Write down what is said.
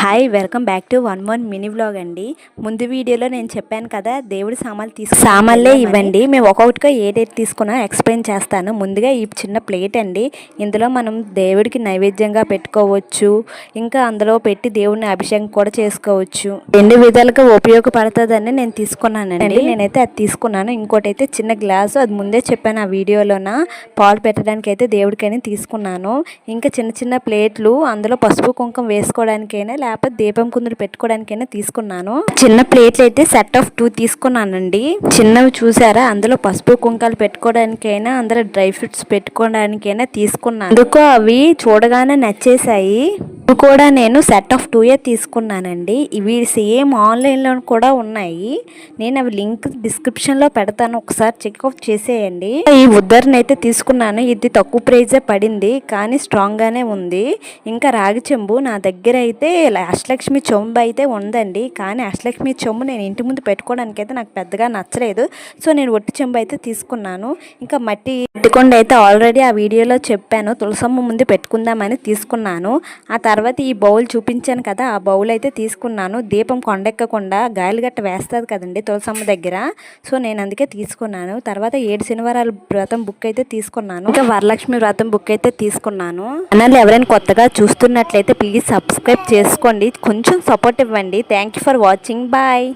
Hi welcome back to one mini vlog అండి. ముందు వీడియోలో నేను చెప్పాను కదా దేవుడి సామాన్లే ఇవ్వండి, మేము ఒక్కొక్కటిగా ఏదైతే తీసుకున్నా ఎక్స్ప్లెయిన్ చేస్తాను. ముందుగా ఈ చిన్న ప్లేట్ అండి, ఇందులో మనం దేవుడికి నైవేద్యంగా పెట్టుకోవచ్చు, ఇంకా అందులో పెట్టి దేవుడిని అభిషేకం కూడా చేసుకోవచ్చు. రెండు విధాలుగా ఉపయోగపడుతుందని నేను తీసుకున్నానండి. నేనైతే అది తీసుకున్నాను. ఇంకోటి అయితే చిన్న గ్లాసు, అది ముందే చెప్పాను ఆ వీడియోలోన, పాలు పెట్టడానికి అయితే దేవుడికైనా తీసుకున్నాను. ఇంకా చిన్న చిన్న ప్లేట్లు, అందులో పసుపు కుంకుమ వేసుకోవడానికైనా లేకపోతే దీపం కుందులు పెట్టుకోవడానికైనా తీసుకున్నాను. చిన్న ప్లేట్లు అయితే సెట్ ఆఫ్ 2 తీసుకున్నానండి. చిన్నవి చూసారా, అందులో పసుపు కుంకాలు పెట్టుకోవడానికైనా అందులో డ్రై ఫ్రూట్స్ పెట్టుకోవడానికైనా తీసుకున్నాను. అందుకో అవి చూడగానే నచ్చేసాయి. ఇవి కూడా నేను సెట్ ఆఫ్ 2 తీసుకున్నానండి. ఇవి సేమ్ ఆన్లైన్లో కూడా ఉన్నాయి. నేను అవి లింక్ డిస్క్రిప్షన్లో పెడతాను, ఒకసారి చెక్అవుట్ చేసేయండి. ఈ ఉద్దరిని అయితే తీసుకున్నాను. ఇది తక్కువ ప్రైజే పడింది, కానీ స్ట్రాంగ్గానే ఉంది. ఇంకా రాగి చెంబు నా దగ్గర అయితే అష్టలక్ష్మి చెంబు అయితే ఉందండి, కానీ అష్టలక్ష్మి చెంబు నేను ఇంటి ముందు పెట్టుకోవడానికి అయితే నాకు పెద్దగా నచ్చలేదు. సో నేను ఒట్టి చెంబు అయితే తీసుకున్నాను. ఇంకా మట్టి పెట్టుకుండా అయితే ఆల్రెడీ ఆ వీడియోలో చెప్పాను, తులసమ్మ ముందు పెట్టుకుందామని తీసుకున్నాను. ఆ తర్వాత ఈ బౌల్ చూపించాను కదా, ఆ బౌల్ అయితే తీసుకున్నాను. దీపం కొండెక్కకుండా గాయలు గట్ట వేస్తుంది కదండి తులసమ్మ దగ్గర, సో నేను అందుకే తీసుకున్నాను. తర్వాత 7 శనివారాల వ్రతం బుక్ అయితే తీసుకున్నాను. ఇంకా వరలక్ష్మి వ్రతం బుక్ అయితే తీసుకున్నాను. ఛానల్ ఎవరైనా కొత్తగా చూస్తున్నట్లయితే ప్లీజ్ సబ్స్క్రైబ్ చేసుకోండి, కొంచెం సపోర్ట్ ఇవ్వండి. Thank you for watching, bye.